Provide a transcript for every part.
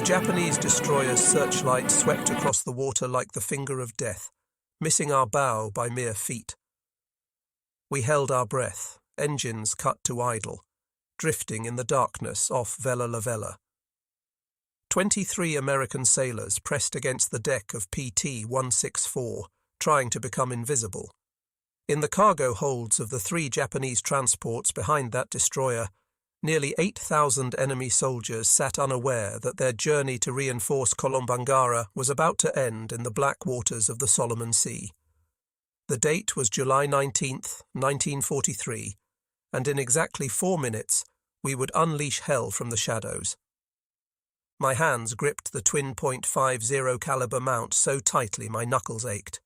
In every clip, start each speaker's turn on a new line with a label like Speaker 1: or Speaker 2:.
Speaker 1: The Japanese destroyer's searchlight swept across the water like the finger of death, missing our bow by mere feet. We held our breath, engines cut to idle, drifting in the darkness off Vella La Vella. 23 American sailors pressed against the deck of PT-164, trying to become invisible. In the cargo holds of the 3 Japanese transports behind that destroyer, nearly 8,000 enemy soldiers sat unaware that their journey to reinforce Kolombangara was about to end in the black waters of the Solomon Sea. The date was July 19th, 1943, and in exactly 4 minutes we would unleash hell from the shadows. My hands gripped the twin .50 caliber mount so tightly my knuckles ached.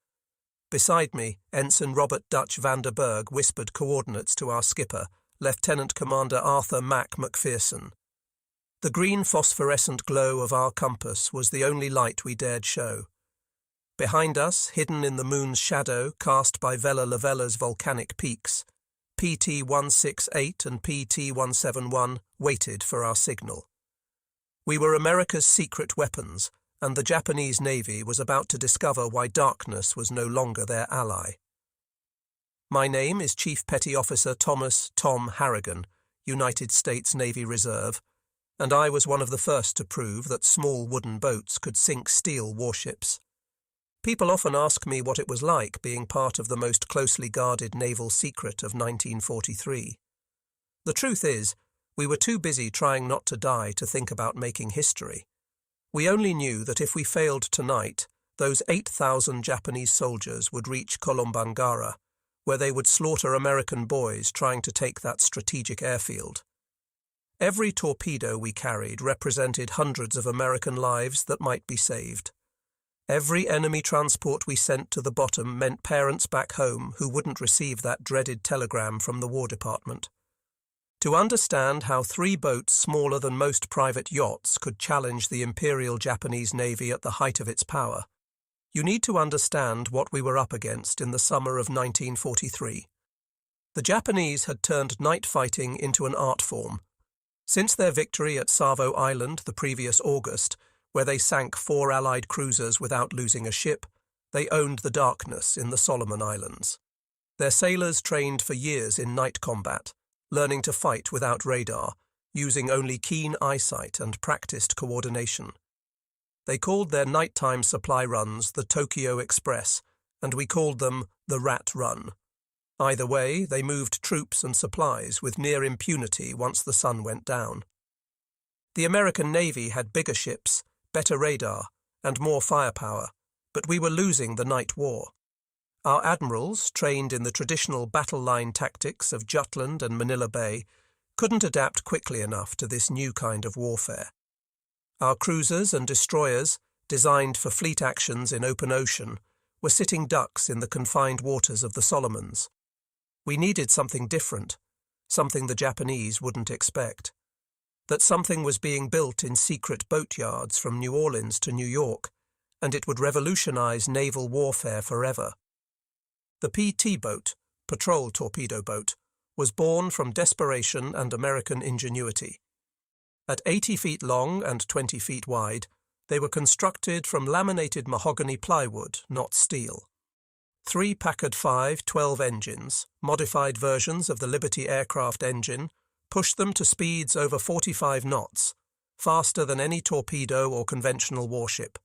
Speaker 1: Beside me, Ensign Robert Dutch van der Berg whispered coordinates to our skipper, Lieutenant Commander Arthur Mac McPherson. The green phosphorescent glow of our compass was the only light we dared show. Behind us, hidden in the moon's shadow cast by Vella La Vella's volcanic peaks, PT-168 and PT-171 waited for our signal. We were America's secret weapons, and the Japanese Navy was about to discover why darkness was no longer their ally. My name is Chief Petty Officer Thomas "Tom" Harrigan, United States Navy Reserve, and I was one of the first to prove that small wooden boats could sink steel warships. People often ask me what it was like being part of the most closely guarded naval secret of 1943. The truth is, we were too busy trying not to die to think about making history. We only knew that if we failed tonight, those 8,000 Japanese soldiers would reach Kolombangara, where they would slaughter American boys trying to take that strategic airfield. Every torpedo we carried represented hundreds of American lives that might be saved. Every enemy transport we sent to the bottom meant parents back home who wouldn't receive that dreaded telegram from the War Department. To understand how 3 boats smaller than most private yachts could challenge the Imperial Japanese Navy at the height of its power, you need to understand what we were up against in the summer of 1943. The Japanese had turned night fighting into an art form. Since their victory at Savo Island the previous August, where they sank 4 Allied cruisers without losing a ship, they owned the darkness in the Solomon Islands. Their sailors trained for years in night combat, learning to fight without radar, using only keen eyesight and practiced coordination. They called their nighttime supply runs the Tokyo Express, and we called them the Rat Run. Either way, they moved troops and supplies with near impunity once the sun went down. The American Navy had bigger ships, better radar, and more firepower, but we were losing the night war. Our admirals, trained in the traditional battle line tactics of Jutland and Manila Bay, couldn't adapt quickly enough to this new kind of warfare. Our cruisers and destroyers, designed for fleet actions in open ocean, were sitting ducks in the confined waters of the Solomons. We needed something different, something the Japanese wouldn't expect. That something was being built in secret boatyards from New Orleans to New York, and it would revolutionize naval warfare forever. The PT boat, patrol torpedo boat, was born from desperation and American ingenuity. At 80 feet long and 20 feet wide, they were constructed from laminated mahogany plywood, not steel. 3 Packard 5 12 engines, modified versions of the Liberty aircraft engine, pushed them to speeds over 45 knots, faster than any torpedo or conventional warship.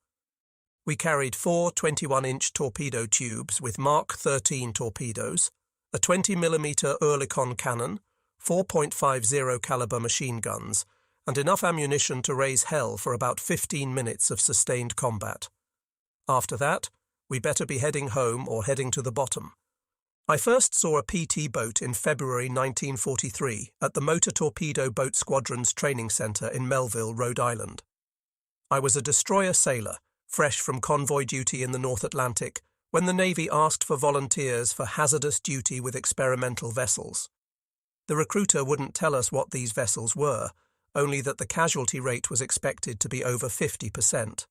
Speaker 1: We carried 4 21-inch torpedo tubes with Mark 13 torpedoes, a 20mm Oerlikon cannon, 4.50 caliber machine guns, and enough ammunition to raise hell for about 15 minutes of sustained combat. After that, we better be heading home or heading to the bottom. I first saw a PT boat in February 1943 at the Motor Torpedo Boat Squadron's training center in Melville, Rhode Island. I was a destroyer sailor, fresh from convoy duty in the North Atlantic, when the Navy asked for volunteers for hazardous duty with experimental vessels. The recruiter wouldn't tell us what these vessels were, only that the casualty rate was expected to be over 50%.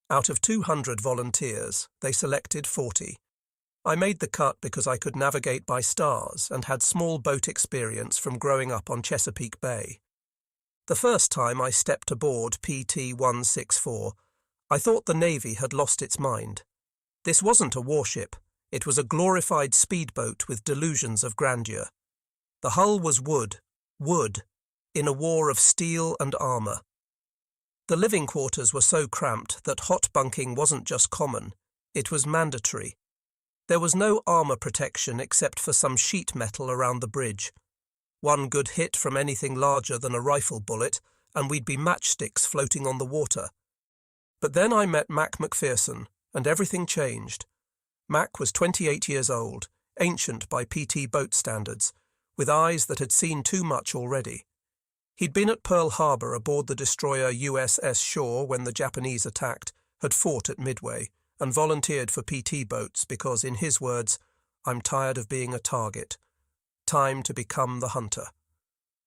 Speaker 1: Out of 200 volunteers, they selected 40. I made the cut because I could navigate by stars and had small boat experience from growing up on Chesapeake Bay. The first time I stepped aboard PT-164, I thought the Navy had lost its mind. This wasn't a warship. It was a glorified speedboat with delusions of grandeur. The hull was wood, in a war of steel and armour. The living quarters were so cramped that hot bunking wasn't just common, it was mandatory. There was no armour protection except for some sheet metal around the bridge. One good hit from anything larger than a rifle bullet, and we'd be matchsticks floating on the water. But then I met Mac McPherson, and everything changed. Mac was 28 years old, ancient by PT boat standards, with eyes that had seen too much already. He'd been at Pearl Harbor aboard the destroyer USS Shaw when the Japanese attacked, had fought at Midway, and volunteered for PT boats because, in his words, "I'm tired of being a target. Time to become the hunter."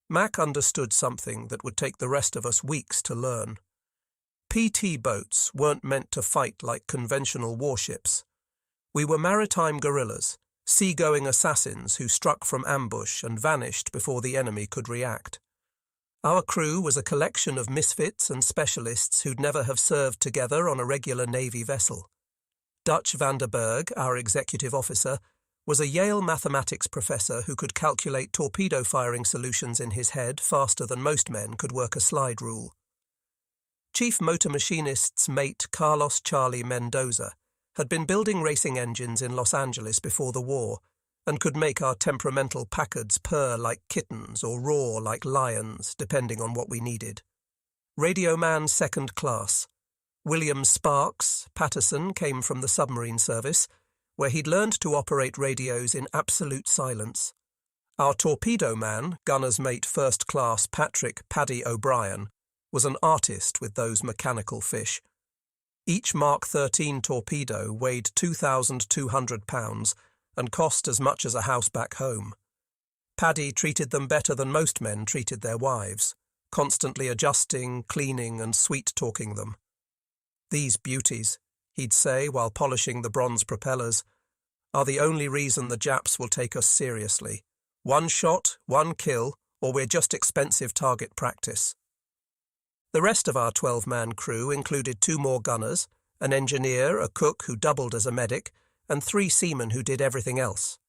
Speaker 1: Mac understood something that would take the rest of us weeks to learn. PT boats weren't meant to fight like conventional warships. We were maritime guerrillas, seagoing assassins who struck from ambush and vanished before the enemy could react. Our crew was a collection of misfits and specialists who'd never have served together on a regular Navy vessel. Dutch van der Berg, our executive officer, was a Yale mathematics professor who could calculate torpedo firing solutions in his head faster than most men could work a slide rule. Chief Motor Machinist's mate Carlos Charlie Mendoza had been building racing engines in Los Angeles before the war and could make our temperamental Packards purr like kittens or roar like lions, depending on what we needed. Radio man second class. William Sparks Patterson came from the submarine service, where he'd learned to operate radios in absolute silence. Our torpedo man, gunner's mate first class Patrick Paddy O'Brien, was an artist with those mechanical fish. Each Mark 13 torpedo weighed 2,200 pounds and cost as much as a house back home. Paddy treated them better than most men treated their wives, constantly adjusting, cleaning and sweet-talking them. "These beauties," he'd say while polishing the bronze propellers, "are the only reason the Japs will take us seriously. One shot, one kill, or we're just expensive target practice." The rest of our 12-man crew included 2 more gunners, an engineer, a cook who doubled as a medic, and 3 seamen who did everything else.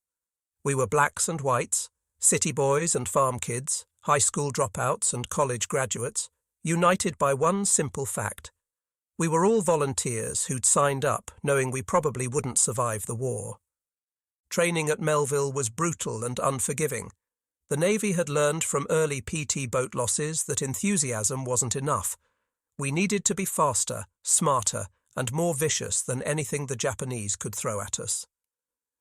Speaker 1: We were blacks and whites, city boys and farm kids, high school dropouts and college graduates, united by one simple fact. We were all volunteers who'd signed up knowing we probably wouldn't survive the war. Training at Melville was brutal and unforgiving. The Navy had learned from early PT boat losses that enthusiasm wasn't enough. We needed to be faster, smarter, and more vicious than anything the Japanese could throw at us.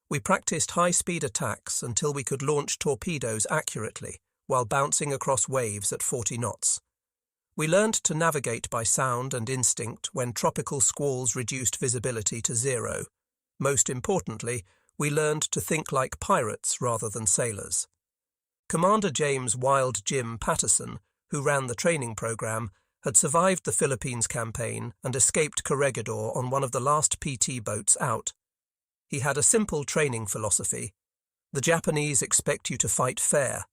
Speaker 1: We practiced high-speed attacks until we could launch torpedoes accurately while bouncing across waves at 40 knots. We learned to navigate by sound and instinct when tropical squalls reduced visibility to 0. Most importantly, we learned to think like pirates rather than sailors. Commander James Wild Jim Patterson, who ran the training program, had survived the Philippines campaign and escaped Corregidor on one of the last PT boats out. He had a simple training philosophy. The Japanese expect you to fight fair.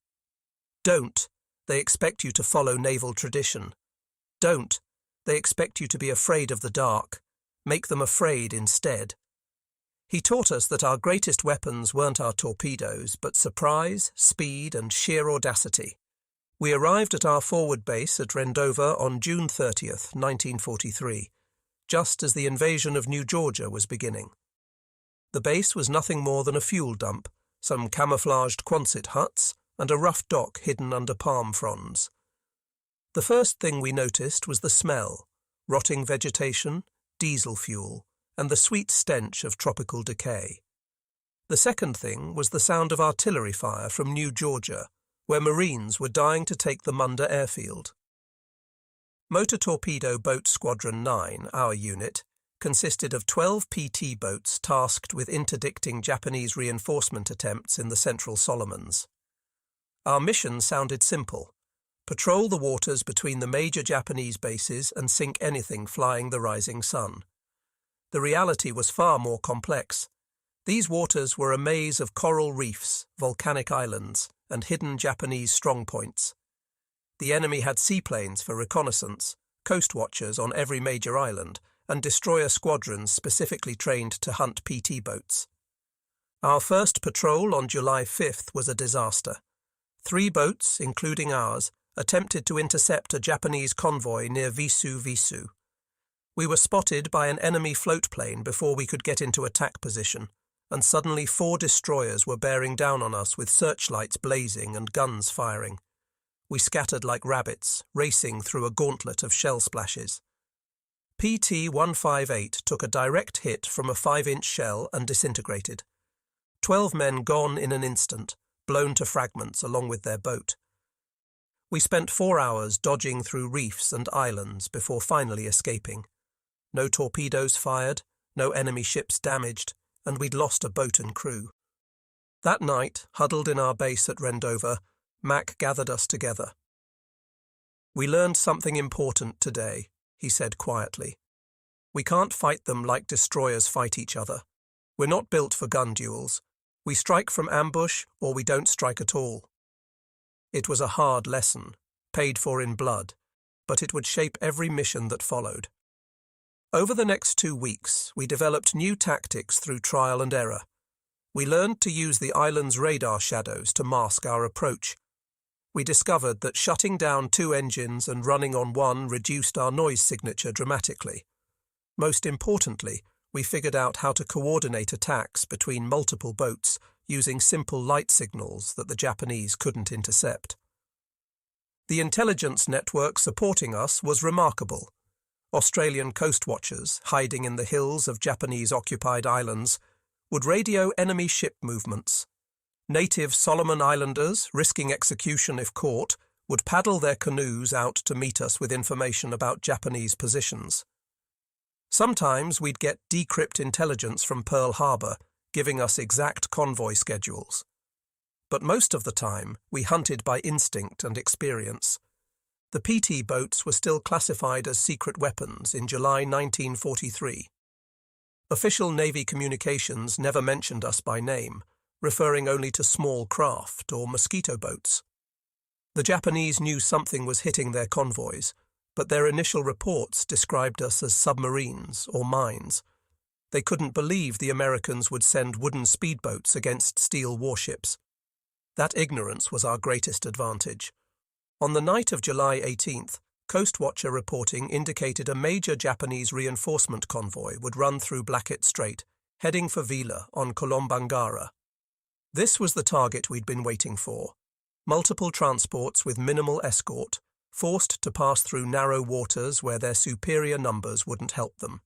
Speaker 1: Don't. They expect you to follow naval tradition. Don't. They expect you to be afraid of the dark. Make them afraid instead. He taught us that our greatest weapons weren't our torpedoes, but surprise, speed, and sheer audacity. We arrived at our forward base at Rendova on June 30th, 1943, just as the invasion of New Georgia was beginning. The base was nothing more than a fuel dump, some camouflaged Quonset huts, and a rough dock hidden under palm fronds. The first thing we noticed was the smell: rotting vegetation, diesel fuel, and the sweet stench of tropical decay. The second thing was the sound of artillery fire from New Georgia, where Marines were dying to take the Munda airfield. Motor Torpedo Boat Squadron 9, our unit, consisted of 12 PT boats tasked with interdicting Japanese reinforcement attempts in the Central Solomons. Our mission sounded simple: patrol the waters between the major Japanese bases and sink anything flying the rising sun. The reality was far more complex. These waters were a maze of coral reefs, volcanic islands, and hidden Japanese strongpoints. The enemy had seaplanes for reconnaissance, coast watchers on every major island, and destroyer squadrons specifically trained to hunt PT boats. Our first patrol on July 5th was a disaster. 3 boats, including ours, attempted to intercept a Japanese convoy near Visu. We were spotted by an enemy float plane before we could get into attack position, and suddenly 4 destroyers were bearing down on us with searchlights blazing and guns firing. We scattered like rabbits, racing through a gauntlet of shell splashes. PT-158 took a direct hit from a 5-inch shell and disintegrated. 12 men gone in an instant, blown to fragments along with their boat. We spent 4 hours dodging through reefs and islands before finally escaping. No torpedoes fired, no enemy ships damaged, and we'd lost a boat and crew. That night, huddled in our base at Rendover, Mac gathered us together. "We learned something important today," he said quietly. "We can't fight them like destroyers fight each other. We're not built for gun duels. We strike from ambush or we don't strike at all." It was a hard lesson, paid for in blood, but it would shape every mission that followed. Over the next 2 weeks, we developed new tactics through trial and error. We learned to use the island's radar shadows to mask our approach. We discovered that shutting down 2 engines and running on 1 reduced our noise signature dramatically. Most importantly, we figured out how to coordinate attacks between multiple boats using simple light signals that the Japanese couldn't intercept. The intelligence network supporting us was remarkable. Australian coast watchers, hiding in the hills of Japanese-occupied islands, would radio enemy ship movements. Native Solomon Islanders, risking execution if caught, would paddle their canoes out to meet us with information about Japanese positions. Sometimes we'd get decrypt intelligence from Pearl Harbor, giving us exact convoy schedules. But most of the time, we hunted by instinct and experience. The PT boats were still classified as secret weapons in July 1943. Official Navy communications never mentioned us by name, referring only to small craft or mosquito boats. The Japanese knew something was hitting their convoys, but their initial reports described us as submarines or mines. They couldn't believe the Americans would send wooden speedboats against steel warships. That ignorance was our greatest advantage. On the night of July 18th, Coast Watcher reporting indicated a major Japanese reinforcement convoy would run through Blackett Strait, heading for Vila on Kolombangara. This was the target we'd been waiting for. Multiple transports with minimal escort, forced to pass through narrow waters where their superior numbers wouldn't help them.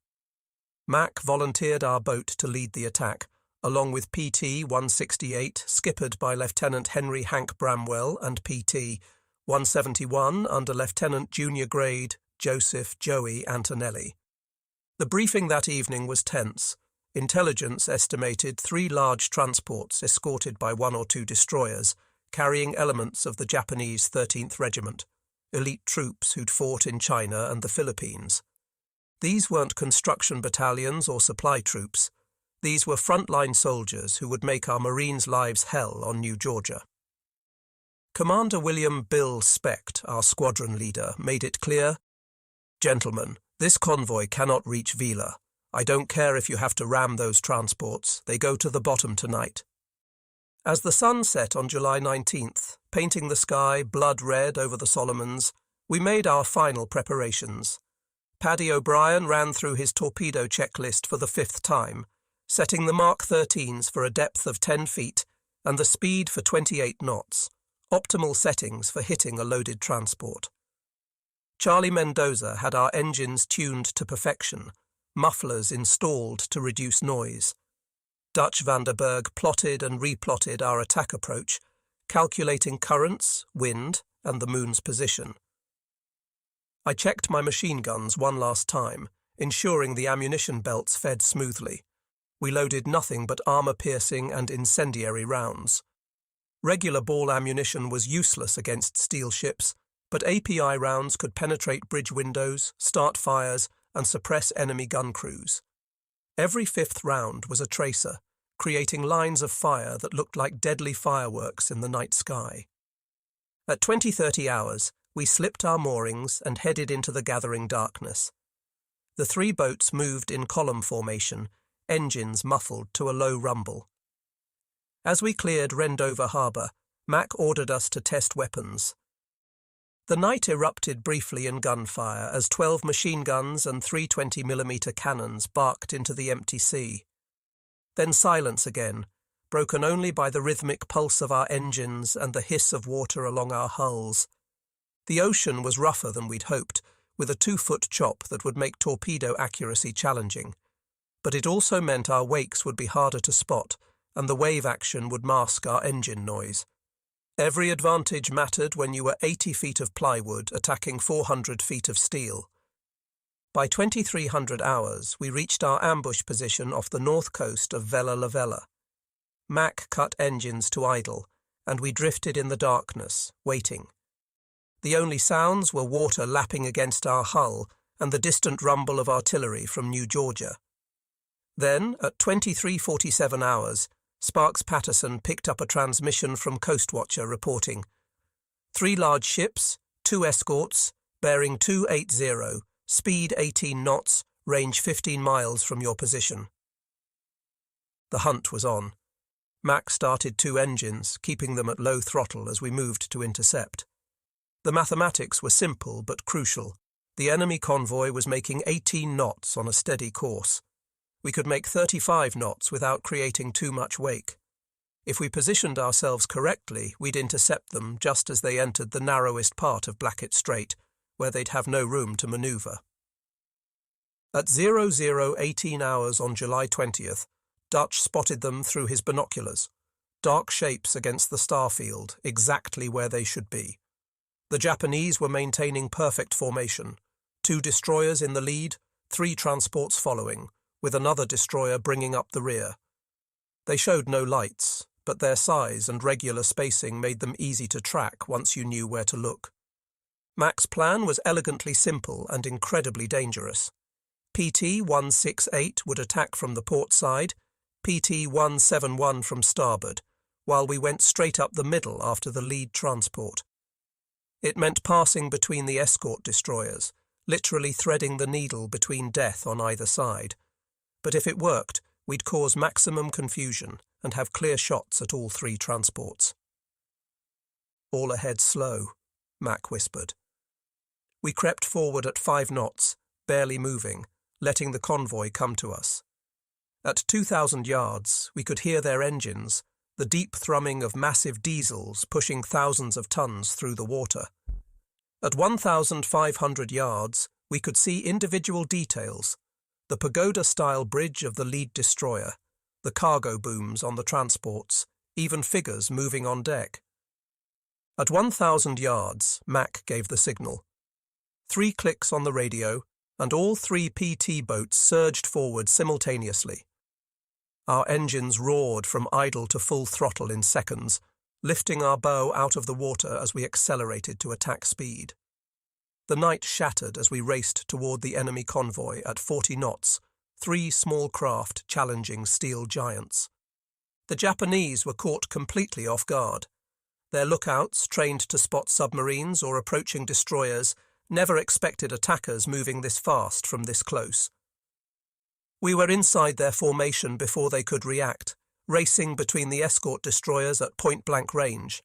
Speaker 1: Mac volunteered our boat to lead the attack, along with PT-168, skippered by Lieutenant Henry Hank Bramwell, and PT-171 under Lieutenant Junior Grade Joseph Joey Antonelli. The briefing that evening was tense. Intelligence estimated 3 large transports escorted by 1 or 2 destroyers, carrying elements of the Japanese 13th Regiment, elite troops who'd fought in China and the Philippines. These weren't construction battalions or supply troops. These were frontline soldiers who would make our Marines' lives hell on New Georgia. Commander William Bill Specht, our squadron leader, made it clear, "Gentlemen, this convoy cannot reach Vila. I don't care if you have to ram those transports. They go to the bottom tonight." As the sun set on July 19th, painting the sky blood red over the Solomons, we made our final preparations. Paddy O'Brien ran through his torpedo checklist for the 5th time, setting the Mark 13s for a depth of 10 feet and the speed for 28 knots, optimal settings for hitting a loaded transport. Charlie Mendoza had our engines tuned to perfection, mufflers installed to reduce noise. Dutch Vanderberg plotted and replotted our attack approach, calculating currents, wind, and the moon's position. I checked my machine guns one last time, ensuring the ammunition belts fed smoothly. We loaded nothing but armor-piercing and incendiary rounds. Regular ball ammunition was useless against steel ships, but API rounds could penetrate bridge windows, start fires, and suppress enemy gun crews. Every 5th round was a tracer, creating lines of fire that looked like deadly fireworks in the night sky. At 20-30 hours, we slipped our moorings and headed into the gathering darkness. The 3 boats moved in column formation, engines muffled to a low rumble. As we cleared Rendover Harbour, Mac ordered us to test weapons. The night erupted briefly in gunfire as 12 machine guns and 3 20mm cannons barked into the empty sea. Then silence again, broken only by the rhythmic pulse of our engines and the hiss of water along our hulls. The ocean was rougher than we'd hoped, with a 2-foot chop that would make torpedo accuracy challenging. But it also meant our wakes would be harder to spot, and the wave action would mask our engine noise. Every advantage mattered when you were 80 feet of plywood attacking 400 feet of steel. By 2300 hours, we reached our ambush position off the north coast of Vella La Vella. Mac cut engines to idle, and we drifted in the darkness, waiting. The only sounds were water lapping against our hull and the distant rumble of artillery from New Georgia. Then, at 23:47 hours, Sparks Patterson picked up a transmission from Coastwatcher reporting, 3 large ships, 2 escorts, bearing 280, speed 18 knots, range 15 miles from your position. The hunt was on. Mac started 2 engines, keeping them at low throttle as we moved to intercept. The mathematics were simple but crucial. The enemy convoy was making 18 knots on a steady course. We could make 35 knots without creating too much wake. If we positioned ourselves correctly, we'd intercept them just as they entered the narrowest part of Blackett Strait, where they'd have no room to manoeuvre. At 00:18 hours on July 20th, Dutch spotted them through his binoculars, dark shapes against the starfield, exactly where they should be. The Japanese were maintaining perfect formation, 2 destroyers in the lead, 3 transports following, with another destroyer bringing up the rear. They showed no lights, but their size and regular spacing made them easy to track once you knew where to look. Mac's plan was elegantly simple and incredibly dangerous. PT-168 would attack from the port side, PT-171 from starboard, while we went straight up the middle after the lead transport. It meant passing between the escort destroyers, literally threading the needle between death on either side. But if it worked, we'd cause maximum confusion and have clear shots at all 3 transports. "All ahead slow," Mac whispered. We crept forward at 5 knots, barely moving, letting the convoy come to us. At 2,000 yards, we could hear their engines, the deep thrumming of massive diesels pushing thousands of tons through the water. At 1,500 yards, we could see individual details: the pagoda-style bridge of the lead destroyer, the cargo booms on the transports, even figures moving on deck. At 1,000 yards, Mac gave the signal. 3 clicks on the radio, and all 3 PT boats surged forward simultaneously. Our engines roared from idle to full throttle in seconds, lifting our bow out of the water as we accelerated to attack speed. The night shattered as we raced toward the enemy convoy at 40 knots, 3 small craft challenging steel giants. The Japanese were caught completely off guard. Their lookouts, trained to spot submarines or approaching destroyers, never expected attackers moving this fast from this close. We were inside their formation before they could react, racing between the escort destroyers at point-blank range.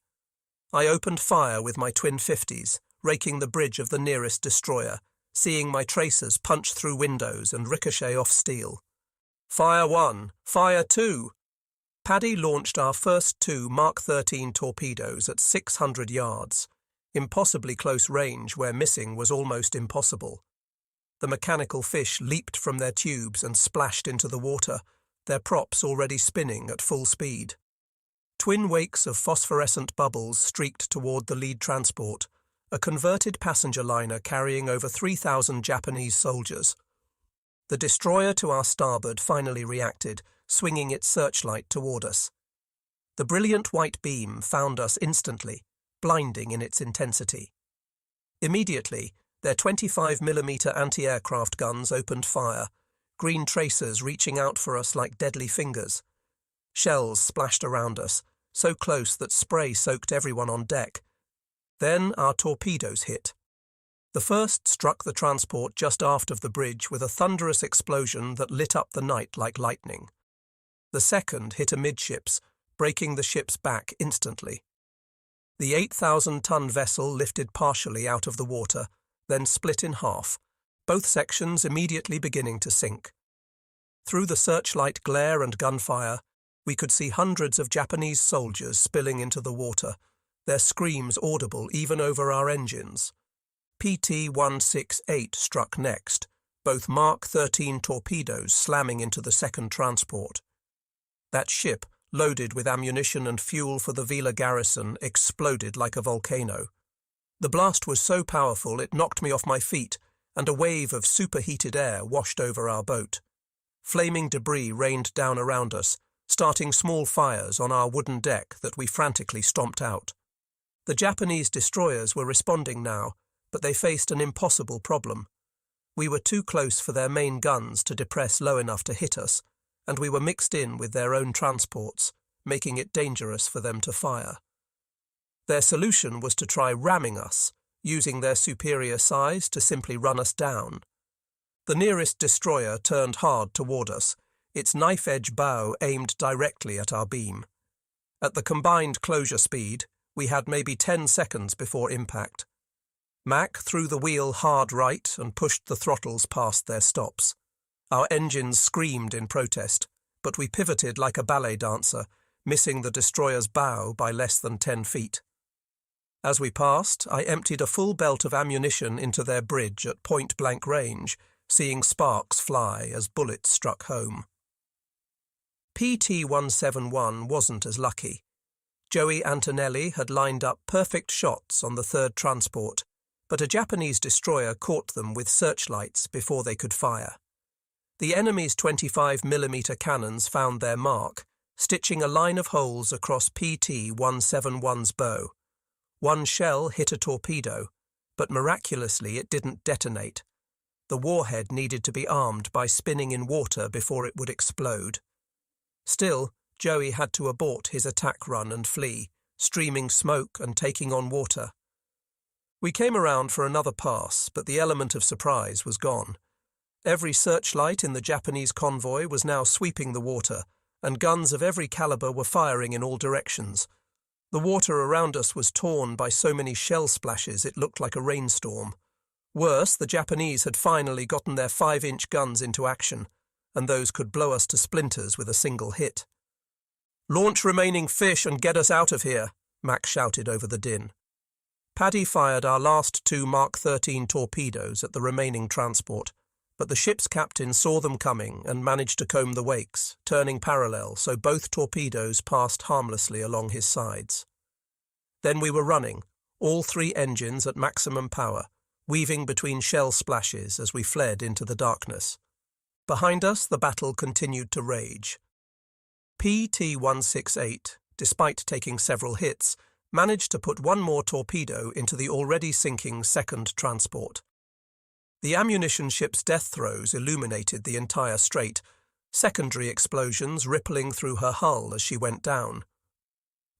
Speaker 1: I opened fire with my twin 50s, raking the bridge of the nearest destroyer, seeing my tracers punch through windows and ricochet off steel. "Fire 1! Fire 2!" Paddy launched our first 2 Mark 13 torpedoes at 600 yards, impossibly close range where missing was almost impossible. The mechanical fish leaped from their tubes and splashed into the water, their props already spinning at full speed. Twin wakes of phosphorescent bubbles streaked toward the lead transport, a converted passenger liner carrying over 3,000 Japanese soldiers. The destroyer to our starboard finally reacted, swinging its searchlight toward us. The brilliant white beam found us instantly, blinding in its intensity. Immediately, their 25mm anti-aircraft guns opened fire, green tracers reaching out for us like deadly fingers. Shells splashed around us, so close that spray soaked everyone on deck. Then our torpedoes hit. The first struck the transport just aft of the bridge with a thunderous explosion that lit up the night like lightning. The second hit amidships, breaking the ship's back instantly. The 8,000-ton vessel lifted partially out of the water, then split in half, both sections immediately beginning to sink. Through the searchlight glare and gunfire, we could see hundreds of Japanese soldiers spilling into the water, their screams audible even over our engines. PT-168 struck next, both Mark 13 torpedoes slamming into the second transport. That ship, loaded with ammunition and fuel for the Vila garrison, exploded like a volcano. The blast was so powerful it knocked me off my feet, and a wave of superheated air washed over our boat. Flaming debris rained down around us, starting small fires on our wooden deck that we frantically stomped out. The Japanese destroyers were responding now, but they faced an impossible problem. We were too close for their main guns to depress low enough to hit us, and we were mixed in with their own transports, making it dangerous for them to fire. Their solution was to try ramming us, using their superior size to simply run us down. The nearest destroyer turned hard toward us, its knife-edge bow aimed directly at our beam. At the combined closure speed, we had maybe 10 seconds before impact. Mac threw the wheel hard right and pushed the throttles past their stops. Our engines screamed in protest, but we pivoted like a ballet dancer, missing the destroyer's bow by less than 10 feet. As we passed, I emptied a full belt of ammunition into their bridge at point-blank range, seeing sparks fly as bullets struck home. PT-171 wasn't as lucky. Joey Antonelli had lined up perfect shots on the third transport, but a Japanese destroyer caught them with searchlights before they could fire. The enemy's 25mm cannons found their mark, stitching a line of holes across PT-171's bow. One shell hit a torpedo, but miraculously it didn't detonate. The warhead needed to be armed by spinning in water before it would explode. Still, Joey had to abort his attack run and flee, streaming smoke and taking on water. We came around for another pass, but the element of surprise was gone. Every searchlight in the Japanese convoy was now sweeping the water, and guns of every caliber were firing in all directions. The water around us was torn by so many shell splashes it looked like a rainstorm. Worse, the Japanese had finally gotten their 5-inch guns into action, and those could blow us to splinters with a single hit. "Launch remaining fish and get us out of here," Mac shouted over the din. Paddy fired our last 2 Mark 13 torpedoes at the remaining transport, but the ship's captain saw them coming and managed to comb the wakes, turning parallel so both torpedoes passed harmlessly along his sides. Then we were running, all 3 engines at maximum power, weaving between shell splashes as we fled into the darkness. Behind us, the battle continued to rage. PT-168, despite taking several hits, managed to put one more torpedo into the already sinking second transport. The ammunition ship's death throes illuminated the entire strait, secondary explosions rippling through her hull as she went down.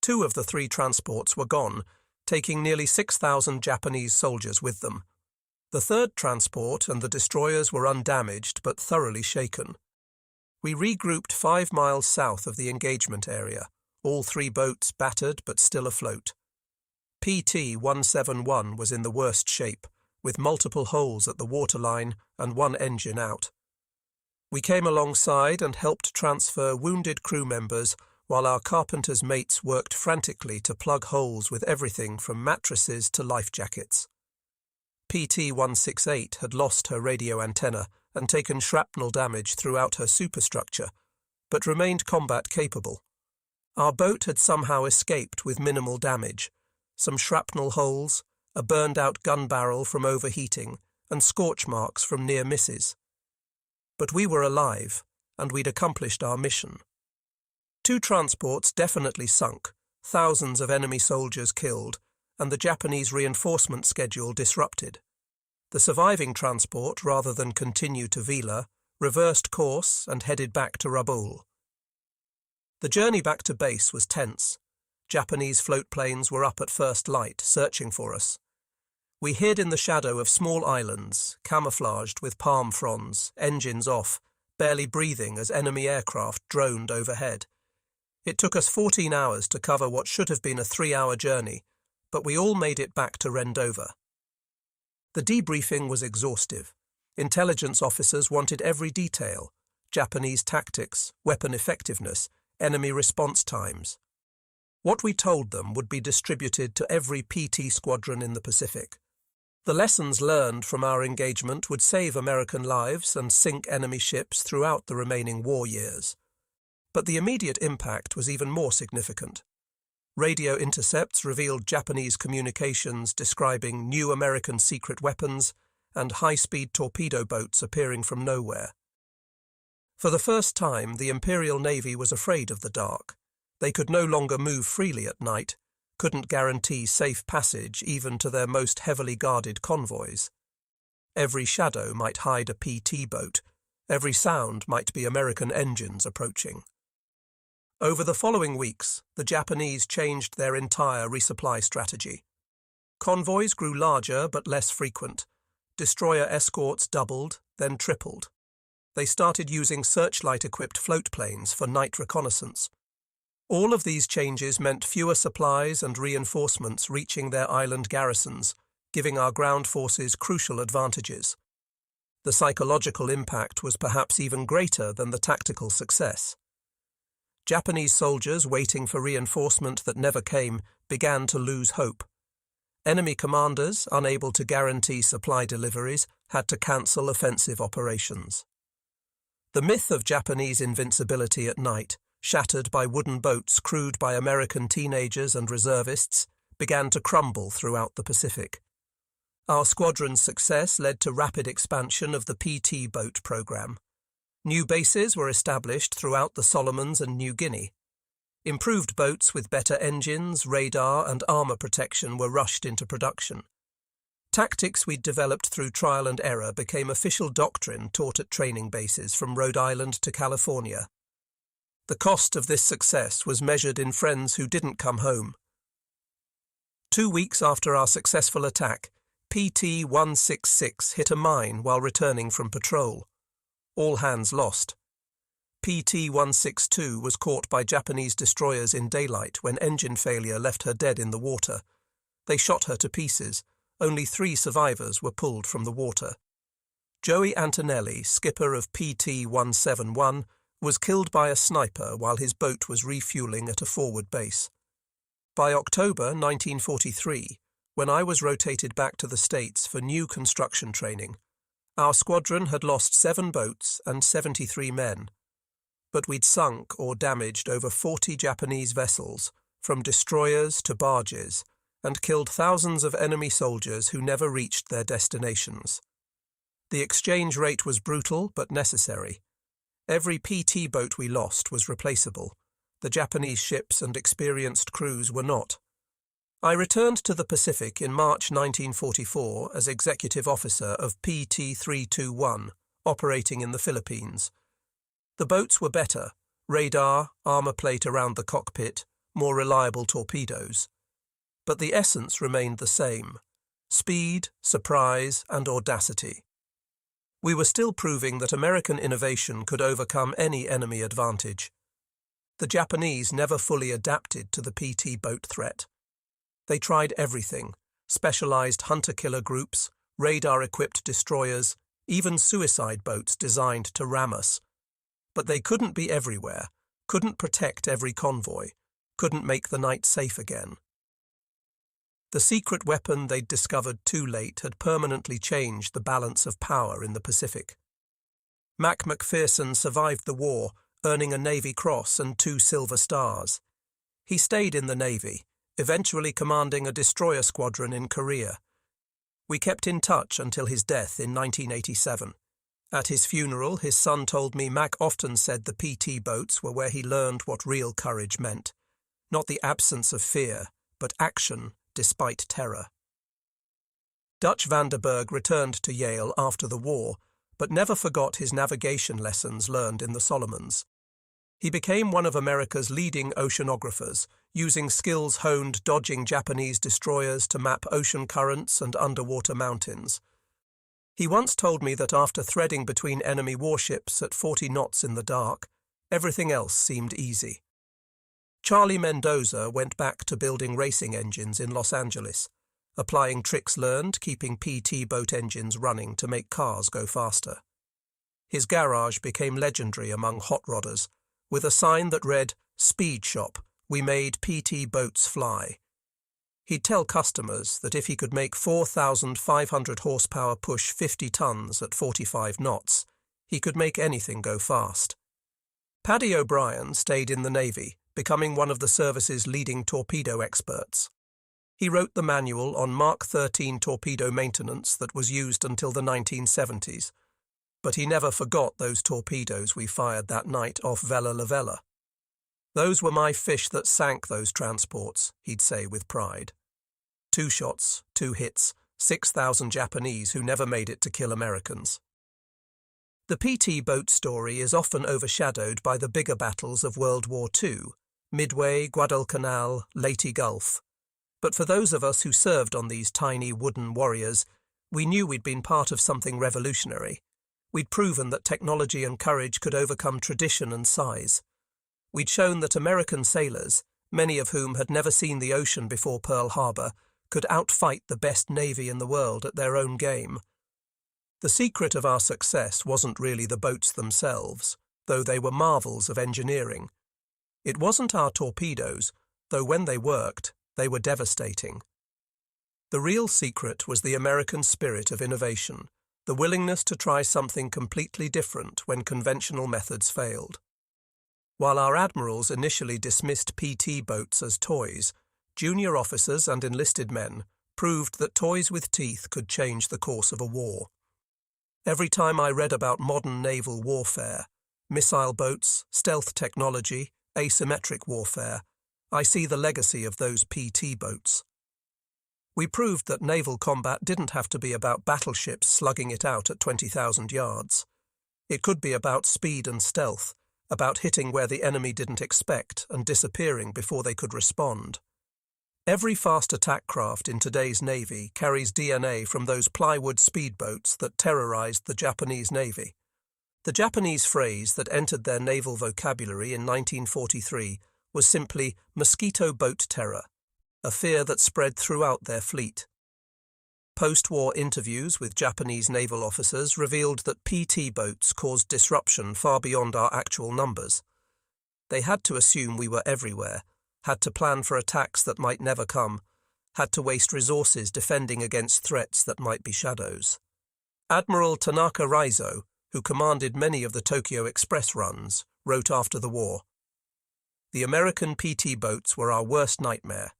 Speaker 1: 2 of the 3 transports were gone, taking nearly 6,000 Japanese soldiers with them. The third transport and the destroyers were undamaged but thoroughly shaken. We regrouped 5 miles south of the engagement area, all 3 boats battered but still afloat. PT-171 was in the worst shape, with multiple holes at the waterline and 1 engine out. We came alongside and helped transfer wounded crew members while our carpenter's mates worked frantically to plug holes with everything from mattresses to life jackets. PT-168 had lost her radio antenna and taken shrapnel damage throughout her superstructure, but remained combat capable. Our boat had somehow escaped with minimal damage, some shrapnel holes, a burned-out gun barrel from overheating, and scorch marks from near misses. But we were alive, and we'd accomplished our mission. 2 transports definitely sunk, thousands of enemy soldiers killed, and the Japanese reinforcement schedule disrupted. The surviving transport, rather than continue to Vila, reversed course and headed back to Rabaul. The journey back to base was tense. Japanese float planes were up at first light, searching for us. We hid in the shadow of small islands, camouflaged with palm fronds, engines off, barely breathing as enemy aircraft droned overhead. It took us 14 hours to cover what should have been a 3-hour journey, but we all made it back to Rendover. The debriefing was exhaustive. Intelligence officers wanted every detail: Japanese tactics, weapon effectiveness, enemy response times. What we told them would be distributed to every PT squadron in the Pacific. The lessons learned from our engagement would save American lives and sink enemy ships throughout the remaining war years. But the immediate impact was even more significant. Radio intercepts revealed Japanese communications describing new American secret weapons and high-speed torpedo boats appearing from nowhere. For the first time, the Imperial Navy was afraid of the dark. They could no longer move freely at night, couldn't guarantee safe passage even to their most heavily guarded convoys. Every shadow might hide a PT boat. Every sound might be American engines approaching. Over the following weeks, the Japanese changed their entire resupply strategy. Convoys grew larger but less frequent. Destroyer escorts doubled, then tripled. They started using searchlight-equipped float planes for night reconnaissance. All of these changes meant fewer supplies and reinforcements reaching their island garrisons, giving our ground forces crucial advantages. The psychological impact was perhaps even greater than the tactical success. Japanese soldiers waiting for reinforcement that never came began to lose hope. Enemy commanders, unable to guarantee supply deliveries, had to cancel offensive operations. The myth of Japanese invincibility at night, shattered by wooden boats crewed by American teenagers and reservists, began to crumble throughout the Pacific. Our squadron's success led to rapid expansion of the PT boat program. New bases were established throughout the Solomons and New Guinea. Improved boats with better engines, radar, and armor protection were rushed into production. Tactics we'd developed through trial and error became official doctrine taught at training bases from Rhode Island to California. The cost of this success was measured in friends who didn't come home. 2 weeks after our successful attack, PT-166 hit a mine while returning from patrol. All hands lost. PT-162 was caught by Japanese destroyers in daylight when engine failure left her dead in the water. They shot her to pieces. Only 3 survivors were pulled from the water. Joey Antonelli, skipper of PT-171, was killed by a sniper while his boat was refueling at a forward base. By October 1943, when I was rotated back to the States for new construction training, our squadron had lost 7 boats and 73 men. But we'd sunk or damaged over 40 Japanese vessels, from destroyers to barges, and killed thousands of enemy soldiers who never reached their destinations. The exchange rate was brutal but necessary. Every PT boat we lost was replaceable. The Japanese ships and experienced crews were not. I returned to the Pacific in March 1944 as executive officer of PT-321, operating in the Philippines. The boats were better: radar, armor plate around the cockpit, more reliable torpedoes. But the essence remained the same: speed, surprise, and audacity. We were still proving that American innovation could overcome any enemy advantage. The Japanese never fully adapted to the PT boat threat. They tried everything: specialized hunter-killer groups, radar-equipped destroyers, even suicide boats designed to ram us. But they couldn't be everywhere, couldn't protect every convoy, couldn't make the night safe again. The secret weapon they'd discovered too late had permanently changed the balance of power in the Pacific. Mac McPherson survived the war, earning a Navy Cross and 2 Silver Stars. He stayed in the Navy, eventually commanding a destroyer squadron in Korea. We kept in touch until his death in 1987. At his funeral, his son told me Mac often said the PT boats were where he learned what real courage meant. Not the absence of fear, but action despite terror. Dutch Vanderberg returned to Yale after the war, but never forgot his navigation lessons learned in the Solomons. He became one of America's leading oceanographers, using skills honed dodging Japanese destroyers to map ocean currents and underwater mountains. He once told me that after threading between enemy warships at 40 knots in the dark, everything else seemed easy. Charlie Mendoza went back to building racing engines in Los Angeles, applying tricks learned, keeping PT boat engines running to make cars go faster. His garage became legendary among hot rodders, with a sign that read, "Speed Shop, we made PT boats fly." He'd tell customers that if he could make 4,500 horsepower push 50 tons at 45 knots, he could make anything go fast. Paddy O'Brien stayed in the Navy, becoming one of the service's leading torpedo experts. He wrote the manual on Mark 13 torpedo maintenance that was used until the 1970s, but he never forgot those torpedoes we fired that night off Vela La Vela. "Those were my fish that sank those transports," he'd say with pride. 2 shots, 2 hits, 6,000 Japanese who never made it to kill Americans. The PT boat story is often overshadowed by the bigger battles of World War II, Midway, Guadalcanal, Leyte Gulf. But for those of us who served on these tiny wooden warriors, we knew we'd been part of something revolutionary. We'd proven that technology and courage could overcome tradition and size. We'd shown that American sailors, many of whom had never seen the ocean before Pearl Harbor, could outfight the best navy in the world at their own game. The secret of our success wasn't really the boats themselves, though they were marvels of engineering. It wasn't our torpedoes, though when they worked, they were devastating. The real secret was the American spirit of innovation, the willingness to try something completely different when conventional methods failed. While our admirals initially dismissed PT boats as toys, junior officers and enlisted men proved that toys with teeth could change the course of a war. Every time I read about modern naval warfare, missile boats, stealth technology, asymmetric warfare, I see the legacy of those PT boats. We proved that naval combat didn't have to be about battleships slugging it out at 20,000 yards. It could be about speed and stealth, about hitting where the enemy didn't expect and disappearing before they could respond. Every fast attack craft in today's Navy carries DNA from those plywood speedboats that terrorized the Japanese Navy. The Japanese phrase that entered their naval vocabulary in 1943 was simply mosquito boat terror, a fear that spread throughout their fleet. Post-war interviews with Japanese naval officers revealed that PT boats caused disruption far beyond our actual numbers. They had to assume we were everywhere, had to plan for attacks that might never come, had to waste resources defending against threats that might be shadows. Admiral Tanaka Raizo, who commanded many of the Tokyo Express runs, wrote after the war, "The American PT boats were our worst nightmare.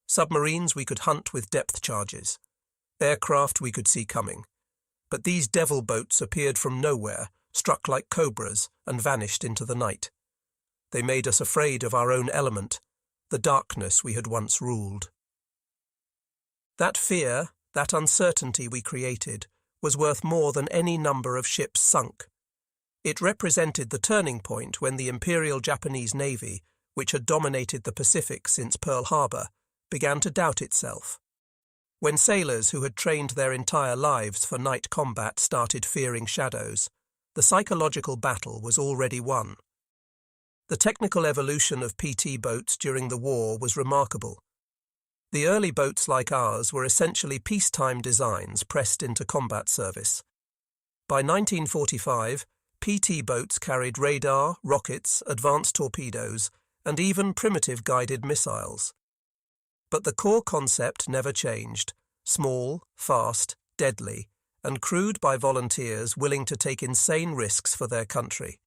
Speaker 1: Submarines we could hunt with depth charges. Aircraft we could see coming. But these devil boats appeared from nowhere, struck like cobras, and vanished into the night. They made us afraid of our own element, the darkness we had once ruled." That fear, that uncertainty we created, was worth more than any number of ships sunk. It represented the turning point when the Imperial Japanese Navy, which had dominated the Pacific since Pearl Harbor, began to doubt itself. When sailors who had trained their entire lives for night combat started fearing shadows, the psychological battle was already won. The technical evolution of PT boats during the war was remarkable. The early boats like ours were essentially peacetime designs pressed into combat service. By 1945, PT boats carried radar, rockets, advanced torpedoes, and even primitive guided missiles. But the core concept never changed: small, fast, deadly, and crewed by volunteers willing to take insane risks for their country.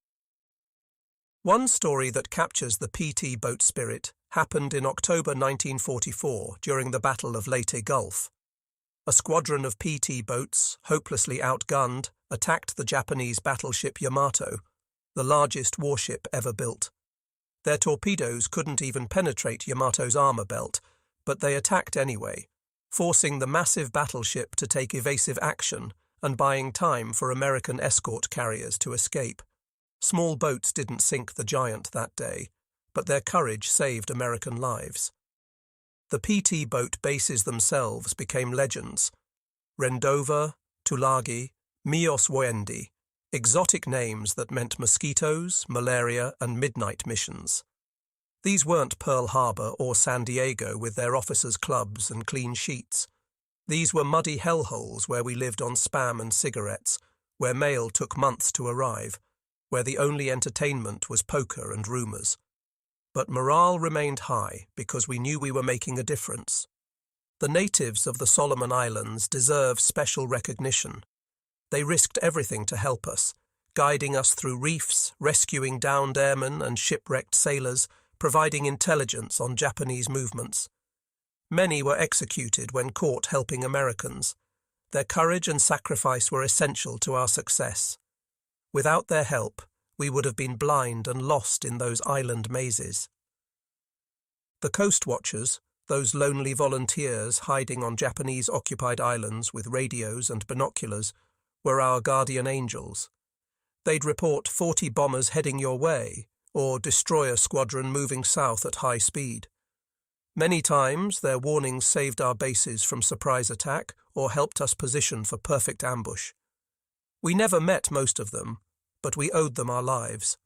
Speaker 1: One story that captures the PT boat spirit happened in October 1944 during the Battle of Leyte Gulf. A squadron of PT boats, hopelessly outgunned, attacked the Japanese battleship Yamato, the largest warship ever built. Their torpedoes couldn't even penetrate Yamato's armor belt, but they attacked anyway, forcing the massive battleship to take evasive action and buying time for American escort carriers to escape. Small boats didn't sink the Giant that day, but their courage saved American lives. The PT boat bases themselves became legends. Rendova, Tulagi, Mios Woendi, exotic names that meant mosquitoes, malaria, and midnight missions. These weren't Pearl Harbor or San Diego with their officers' clubs and clean sheets. These were muddy hellholes where we lived on Spam and cigarettes, where mail took months to arrive, where the only entertainment was poker and rumors. But morale remained high because we knew we were making a difference. The natives of the Solomon Islands deserve special recognition. They risked everything to help us, guiding us through reefs, rescuing downed airmen and shipwrecked sailors, providing intelligence on Japanese movements. Many were executed when caught helping Americans. Their courage and sacrifice were essential to our success. Without their help, we would have been blind and lost in those island mazes. The coast watchers, those lonely volunteers hiding on Japanese-occupied islands with radios and binoculars, were our guardian angels. They'd report 40 bombers heading your way, or destroyer squadron moving south at high speed. Many times their warnings saved our bases from surprise attack or helped us position for perfect ambush. We never met most of them, but we owed them our lives.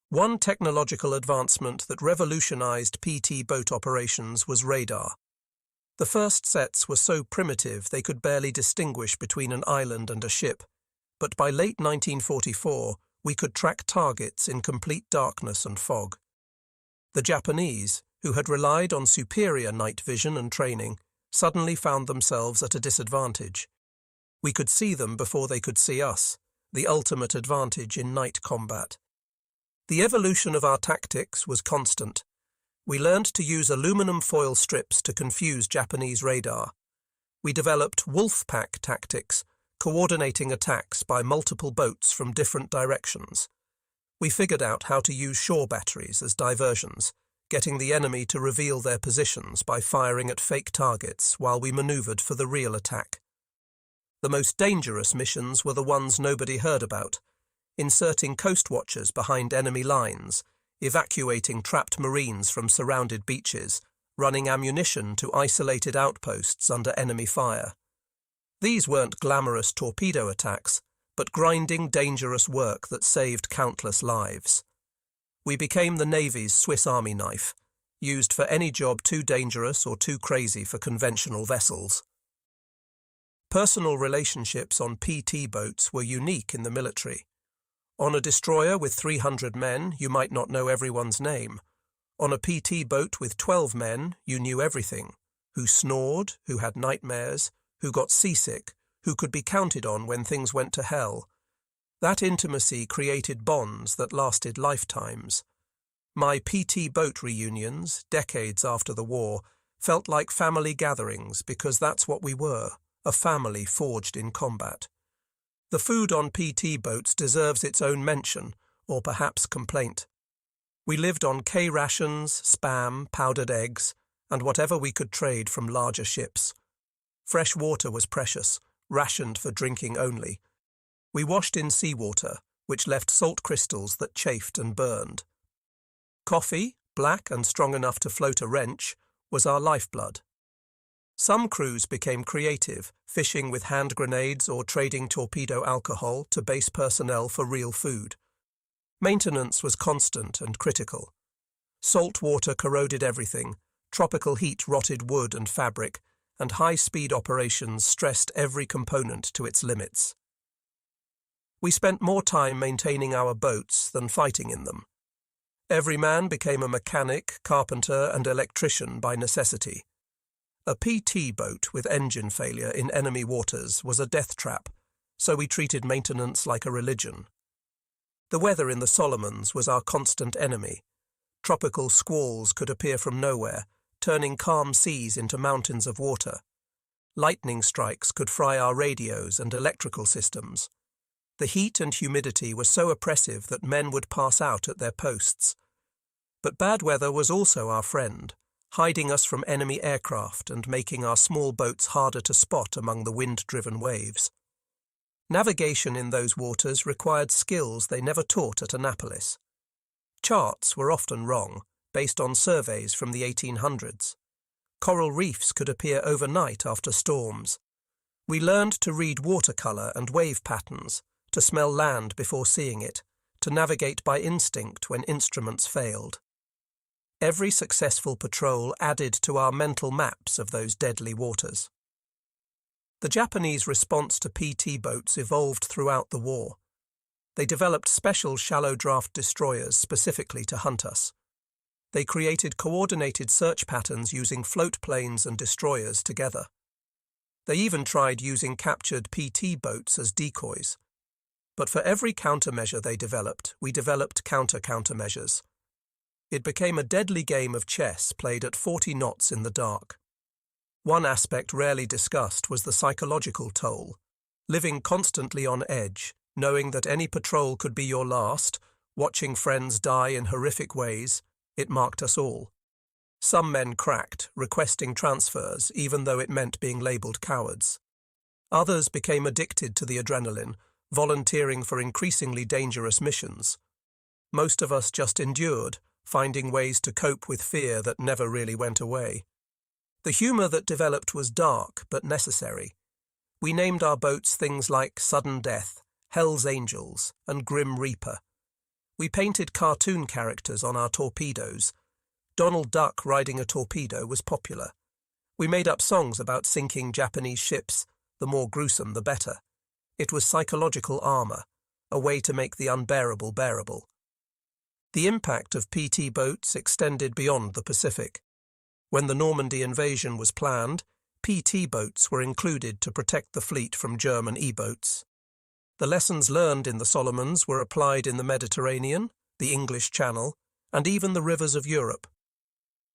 Speaker 1: One technological advancement that revolutionized PT boat operations was radar. The first sets were so primitive they could barely distinguish between an island and a ship, but by late 1944 we could track targets in complete darkness and fog. The Japanese, who had relied on superior night vision and training, suddenly found themselves at a disadvantage. We could see them before they could see us, the ultimate advantage in night combat. The evolution of our tactics was constant. We learned to use aluminum foil strips to confuse Japanese radar. We developed wolf pack tactics, coordinating attacks by multiple boats from different directions. We figured out how to use shore batteries as diversions, getting the enemy to reveal their positions by firing at fake targets while we maneuvered for the real attack. The most dangerous missions were the ones nobody heard about, inserting coast watchers behind enemy lines, evacuating trapped Marines from surrounded beaches, running ammunition to isolated outposts under enemy fire. These weren't glamorous torpedo attacks, but grinding, dangerous work that saved countless lives. We became the Navy's Swiss Army knife, used for any job too dangerous or too crazy for conventional vessels. Personal relationships on PT boats were unique in the military. On a destroyer with 300 men, you might not know everyone's name. On a PT boat with 12 men, you knew everything: who snored, who had nightmares, who got seasick, who could be counted on when things went to hell. That intimacy created bonds that lasted lifetimes. My PT boat reunions, decades after the war, felt like family gatherings because that's what we were, a family forged in combat. The food on PT boats deserves its own mention, or perhaps complaint. We lived on K rations, Spam, powdered eggs, and whatever we could trade from larger ships. Fresh water was precious, rationed for drinking only. We washed in seawater, which left salt crystals that chafed and burned. Coffee, black and strong enough to float a wrench, was our lifeblood. Some crews became creative, fishing with hand grenades or trading torpedo alcohol to base personnel for real food. Maintenance was constant and critical. Salt water corroded everything, tropical heat rotted wood and fabric, and high-speed operations stressed every component to its limits. We spent more time maintaining our boats than fighting in them. Every man became a mechanic, carpenter, and electrician by necessity. A PT boat with engine failure in enemy waters was a death trap, so we treated maintenance like a religion. The weather in the Solomons was our constant enemy. Tropical squalls could appear from nowhere, turning calm seas into mountains of water. Lightning strikes could fry our radios and electrical systems. The heat and humidity were so oppressive that men would pass out at their posts. But bad weather was also our friend, hiding us from enemy aircraft and making our small boats harder to spot among the wind-driven waves. Navigation in those waters required skills they never taught at Annapolis. Charts were often wrong, based on surveys from the 1800s. Coral reefs could appear overnight after storms. We learned to read watercolour and wave patterns, to smell land before seeing it, to navigate by instinct when instruments failed. Every successful patrol added to our mental maps of those deadly waters. The Japanese response to PT boats evolved throughout the war. They developed special shallow-draft destroyers specifically to hunt us. They created coordinated search patterns using float planes and destroyers together. They even tried using captured PT boats as decoys. But for every countermeasure they developed, we developed countermeasures. It became a deadly game of chess played at 40 knots in the dark. One aspect rarely discussed was the psychological toll. Living constantly on edge, knowing that any patrol could be your last, watching friends die in horrific ways, it marked us all. Some men cracked, requesting transfers, even though it meant being labelled cowards. Others became addicted to the adrenaline, volunteering for increasingly dangerous missions. Most of us just endured, finding ways to cope with fear that never really went away. The humour that developed was dark but necessary. We named our boats things like Sudden Death, Hell's Angels, and Grim Reaper. We painted cartoon characters on our torpedoes. Donald Duck riding a torpedo was popular. We made up songs about sinking Japanese ships, the more gruesome the better. It was psychological armour, a way to make the unbearable bearable. The impact of PT boats extended beyond the Pacific. When the Normandy invasion was planned, PT boats were included to protect the fleet from German E-boats. The lessons learned in the Solomons were applied in the Mediterranean, the English Channel, and even the rivers of Europe.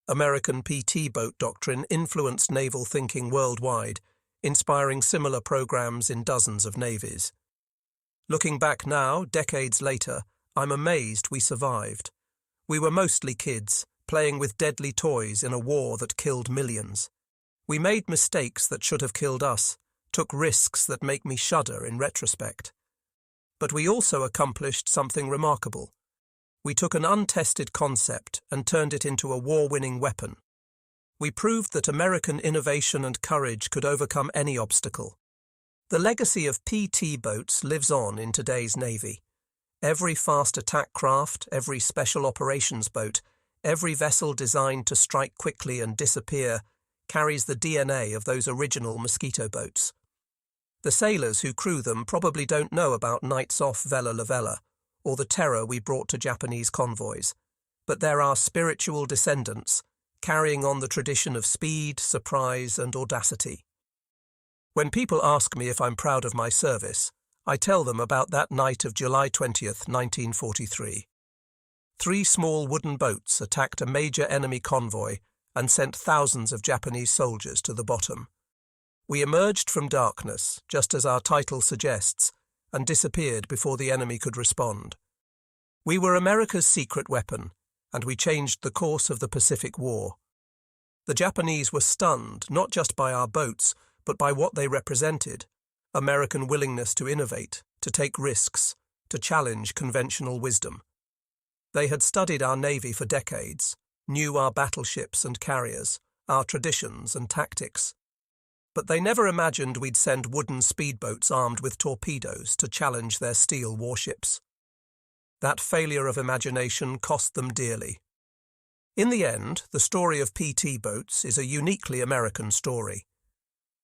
Speaker 1: American PT boat doctrine influenced naval thinking worldwide, inspiring similar programs in dozens of navies. Looking back now, decades later, I'm amazed we survived. We were mostly kids, playing with deadly toys in a war that killed millions. We made mistakes that should have killed us, took risks that make me shudder in retrospect. But we also accomplished something remarkable. We took an untested concept and turned it into a war-winning weapon. We proved that American innovation and courage could overcome any obstacle. The legacy of PT boats lives on in today's Navy. Every fast attack craft, every special operations boat, every vessel designed to strike quickly and disappear carries the DNA of those original mosquito boats. The sailors who crew them probably don't know about Nights Off Vela La Vela or the terror we brought to Japanese convoys, but they're our spiritual descendants, carrying on the tradition of speed, surprise, and audacity. When people ask me if I'm proud of my service, I tell them about that night of July 20th, 1943. 3 small wooden boats attacked a major enemy convoy and sent thousands of Japanese soldiers to the bottom. We emerged from darkness, just as our title suggests, and disappeared before the enemy could respond. We were America's secret weapon, and we changed the course of the Pacific War. The Japanese were stunned not just by our boats, but by what they represented: American willingness to innovate, to take risks, to challenge conventional wisdom. They had studied our Navy for decades, knew our battleships and carriers, our traditions and tactics. But they never imagined we'd send wooden speedboats armed with torpedoes to challenge their steel warships. That failure of imagination cost them dearly. In the end, the story of PT boats is a uniquely American story.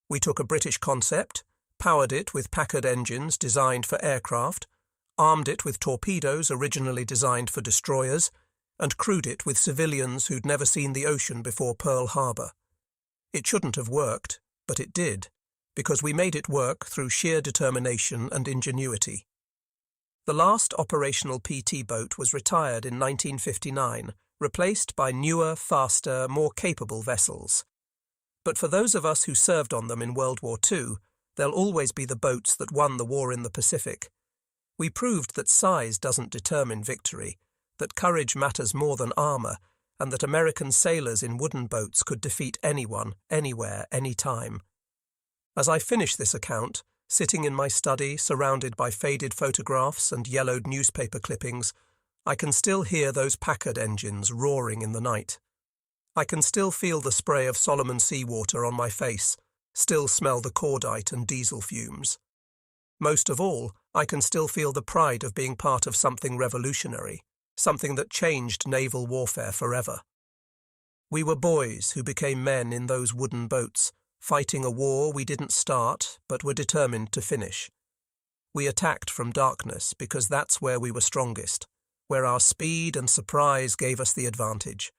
Speaker 1: We took a British concept, powered it with Packard engines designed for aircraft, armed it with torpedoes originally designed for destroyers, and crewed it with civilians who'd never seen the ocean before Pearl Harbor. It shouldn't have worked, but it did, because we made it work through sheer determination and ingenuity. The last operational PT boat was retired in 1959, replaced by newer, faster, more capable vessels. But for those of us who served on them in World War II, they'll always be the boats that won the war in the Pacific. We proved that size doesn't determine victory, that courage matters more than armour, and that American sailors in wooden boats could defeat anyone, anywhere, anytime. As I finish this account, Sitting in my study, surrounded by faded photographs and yellowed newspaper clippings, I can still hear those Packard engines roaring in the night. I can still feel the spray of Solomon seawater on my face, still smell the cordite and diesel fumes. Most of all, I can still feel the pride of being part of something revolutionary, something that changed naval warfare forever. We were boys who became men in those wooden boats, fighting a war we didn't start but were determined to finish. We attacked from darkness because that's where we were strongest, where our speed and surprise gave us the advantage.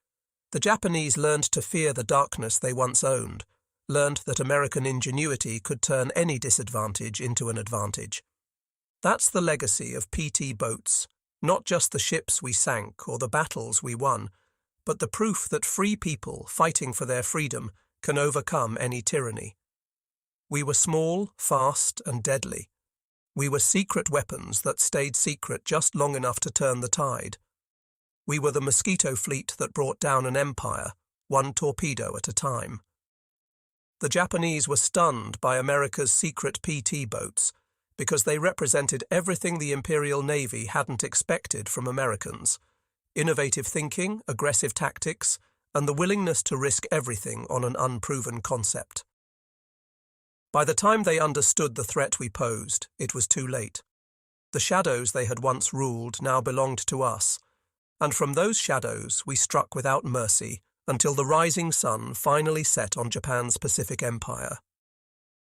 Speaker 1: The Japanese learned to fear the darkness they once owned, learned that American ingenuity could turn any disadvantage into an advantage. That's the legacy of PT boats, not just the ships we sank or the battles we won, but the proof that free people fighting for their freedom can overcome any tyranny. We were small, fast, and deadly. We were secret weapons that stayed secret just long enough to turn the tide. We were the mosquito fleet that brought down an empire, one torpedo at a time. The Japanese were stunned by America's secret PT boats because they represented everything the Imperial Navy hadn't expected from Americans: innovative thinking, aggressive tactics, and the willingness to risk everything on an unproven concept. By the time they understood the threat we posed, it was too late. The shadows they had once ruled now belonged to us, and from those shadows we struck without mercy until the rising sun finally set on Japan's Pacific Empire.